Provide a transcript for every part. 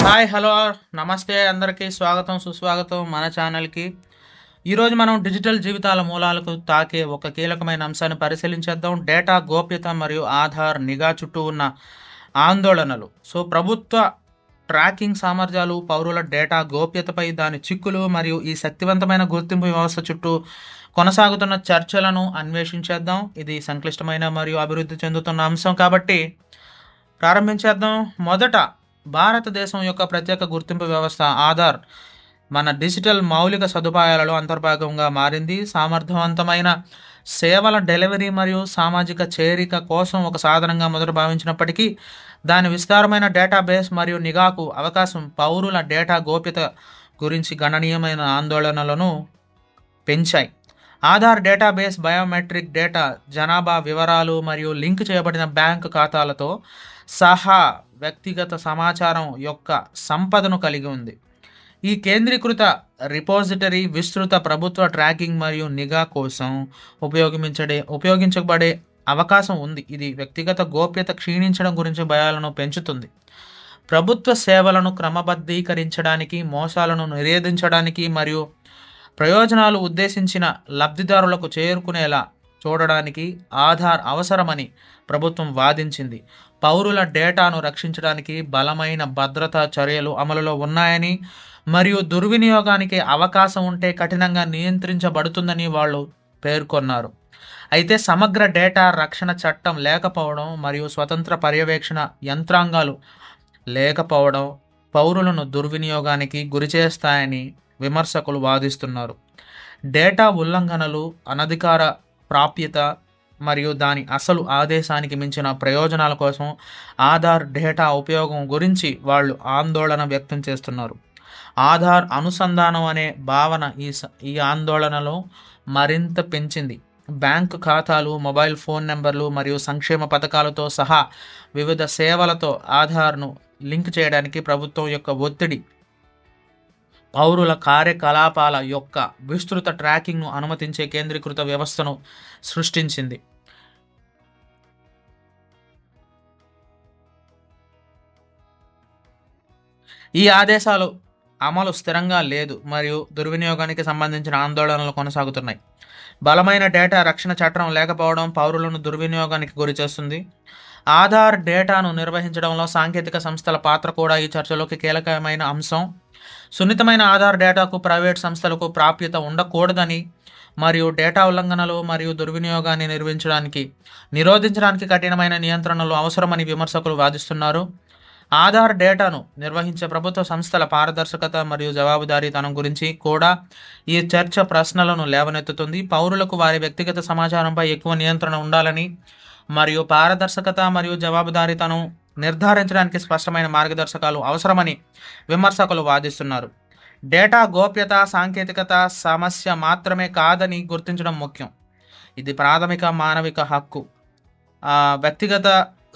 Hi hello నమస్తే అందరికీ స్వాగతం సుస్వాగతం మన ఛానల్కి. ఈరోజు మనం డిజిటల్ జీవితాల మూలాలకు తాకే ఒక కీలకమైన అంశాన్ని పరిశీలించేద్దాం. డేటా గోప్యత మరియు ఆధార్ నిఘా చుట్టూ ఉన్న ఆందోళనలు. ప్రభుత్వ ట్రాకింగ్ సామర్థ్యాలు, పౌరుల డేటా గోప్యతపై దాని చిక్కులు మరియు ఈ శక్తివంతమైన గుర్తింపు వ్యవస్థ చుట్టూ కొనసాగుతున్న చర్చలను అన్వేషించేద్దాం. ఇది సంక్లిష్టమైన మరియు అభివృద్ధి చెందుతున్న అంశం కాబట్టి ప్రారంభించేద్దాం. మొదట భారతదేశం యొక్క ప్రత్యేక గుర్తింపు వ్యవస్థ ఆధార్ మన డిజిటల్ మౌలిక సదుపాయాలలో అంతర్భాగంగా మారింది. సమర్థవంతమైన సేవల డెలివరీ మరియు సామాజిక చేరిక కోసం ఒక సాధనంగా మొదట భావించినప్పటికీ దాని విస్తారమైన డేటాబేస్ మరియు నిఘాకు అవకాశం పౌరుల డేటా గోప్యత గురించి గణనీయమైన ఆందోళనలను పెంచాయి. ఆధార్ డేటాబేస్ బయోమెట్రిక్ డేటా, జనాభా వివరాలు మరియు లింక్ చేయబడిన బ్యాంకు ఖాతాలతో సహా వ్యక్తిగత సమాచారం యొక్క సంపదను కలిగి ఉంది. ఈ కేంద్రీకృత రిపోజిటరీ విస్తృత ప్రభుత్వ ట్రాకింగ్ మరియు నిఘా కోసం ఉపయోగించబడే అవకాశం ఉంది. ఇది వ్యక్తిగత గోప్యత క్షీణించడం గురించి భయాలను పెంచుతుంది. ప్రభుత్వ సేవలను క్రమబద్ధీకరించడానికి, మోసాలను నిరోధించడానికి మరియు ప్రయోజనాలు ఉద్దేశించిన లబ్ధిదారులకు చేరుకునేలా చూడడానికి ఆధార్ అవసరమని ప్రభుత్వం వాదించింది. పౌరుల డేటాను రక్షించడానికి బలమైన భద్రతా చర్యలు అమలులో ఉన్నాయని మరియు దుర్వినియోగానికి అవకాశం ఉంటే కఠినంగా నియంత్రించబడుతుందని వాళ్ళు పేర్కొన్నారు. అయితే సమగ్ర డేటా రక్షణ చట్టం లేకపోవడం మరియు స్వతంత్ర పర్యవేక్షణ యంత్రాంగాలు లేకపోవడం పౌరులను దుర్వినియోగానికి గురిచేస్తాయని విమర్శకులు వాదిస్తున్నారు. డేటా ఉల్లంఘనలు, అనధికార ప్రాప్యత మరియు దాని అసలు ఆదేశానికి మించిన ప్రయోజనాల కోసం ఆధార్ డేటా ఉపయోగం గురించి వాళ్ళు ఆందోళన వ్యక్తం చేస్తున్నారు. ఆధార్ అనుసంధానం అనే భావన ఈ ఆందోళనలో మరింత పెంచింది. బ్యాంకు ఖాతాలు, మొబైల్ ఫోన్ నెంబర్లు మరియు సంక్షేమ పథకాలతో సహా వివిధ సేవలతో ఆధార్ను లింక్ చేయడానికి ప్రభుత్వం యొక్క ఒత్తిడి పౌరుల కార్యకలాపాల యొక్క విస్తృత ట్రాకింగ్ను అనుమతించే కేంద్రీకృత వ్యవస్థను సృష్టించింది. ఈ ఆదేశాలు అమలు స్థిరంగా లేదు మరియు దుర్వినియోగానికి సంబంధించిన ఆందోళనలు కొనసాగుతున్నాయి. బలమైన డేటా రక్షణ చట్టం లేకపోవడం పౌరులను దుర్వినియోగానికి గురిచేస్తుంది. ఆధార్ డేటాను నిర్వహించడంలో సాంకేతిక సంస్థల పాత్ర కూడా ఈ చర్చలోకి కీలకమైన అంశం. సున్నితమైన ఆధార్ డేటాకు ప్రైవేట్ సంస్థలకు ప్రాప్యత ఉండకూడదని మరియు డేటా ఉల్లంఘనలు మరియు దుర్వినియోగాన్ని నిరోధించడానికి కఠినమైన నియంత్రణలు అవసరమని విమర్శకులు వాదిస్తున్నారు. ఆధార్ డేటాను నిర్వహించే ప్రభుత్వ సంస్థల పారదర్శకత మరియు జవాబుదారీతనం గురించి కూడా ఈ చర్చ ప్రశ్నలను లేవనెత్తుతుంది. పౌరులకు వారి వ్యక్తిగత సమాచారంపై ఎక్కువ నియంత్రణ ఉండాలని మరియు పారదర్శకత మరియు జవాబుదారీతనం నిర్ధారించడానికి స్పష్టమైన మార్గదర్శకాలు అవసరమని విమర్శకులు వాదిస్తున్నారు. డేటా గోప్యత సాంకేతికత సమస్య మాత్రమే కాదని గుర్తించడం ముఖ్యం. ఇది ప్రాథమిక మానవిక హక్కు. వ్యక్తిగత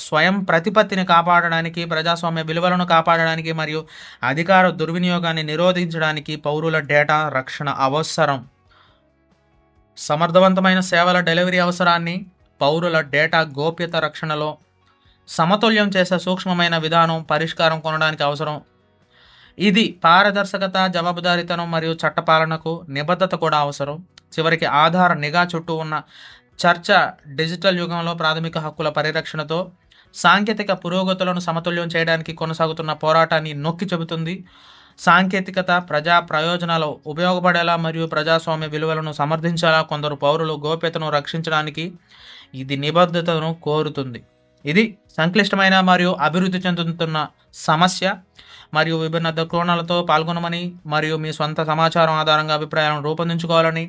స్వయం ప్రతిపత్తిని కాపాడడానికి, ప్రజాస్వామ్య విలువలను కాపాడడానికి మరియు అధికార దుర్వినియోగాన్ని నిరోధించడానికి పౌరుల డేటా రక్షణ అవసరం. సమర్థవంతమైన సేవల డెలివరీ అవసరాన్ని పౌరుల డేటా గోప్యత రక్షణలో సమతుల్యం చేసే సూక్ష్మమైన విధానం పరిష్కారం కొనడానికి అవసరం. ఇది పారదర్శకత, జవాబుదారీతనం మరియు చట్టపాలనకు నిబద్ధత కూడా అవసరం. చివరికి ఆధార్ నిఘా చుట్టూ ఉన్న చర్చ డిజిటల్ యుగంలో ప్రాథమిక హక్కుల పరిరక్షణతో సాంకేతిక పురోగతులను సమతుల్యం చేయడానికి కొనసాగుతున్న పోరాటాన్ని నొక్కి చెబుతుంది. సాంకేతికత ప్రజా ప్రయోజనాలు ఉపయోగపడేలా మరియు ప్రజాస్వామ్య విలువలను సమర్థించేలా కొందరు పౌరులు గోప్యతను రక్షించడానికి ఇది నిబద్ధతను కోరుతుంది. ఇది సంక్లిష్టమైన మరియు అభివృద్ధి చెందుతున్న సమస్య మరియు విభిన్న దృక్కోణాలతో పాల్గొనమని మరియు మీ సొంత సమాచారం ఆధారంగా అభిప్రాయాలను రూపొందించుకోవాలని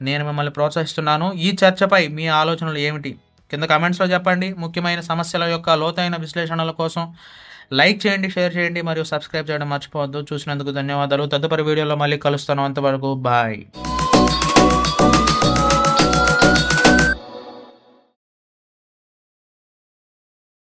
నేను మిమ్మల్ని ప్రోత్సహిస్తున్నాను. ఈ చర్చపై మీ ఆలోచనలు ఏమిటి కింద కమెంట్స్లో చెప్పండి. ముఖ్యమైన సమస్యల యొక్క లోతైన విశ్లేషణల కోసం లైక్ చేయండి, షేర్ చేయండి మరియు సబ్స్క్రైబ్ చేయడం మర్చిపోవద్దు. చూసినందుకు ధన్యవాదాలు. తదుపరి వీడియోలో మళ్ళీ కలుస్తాను. అంతవరకు బాయ్.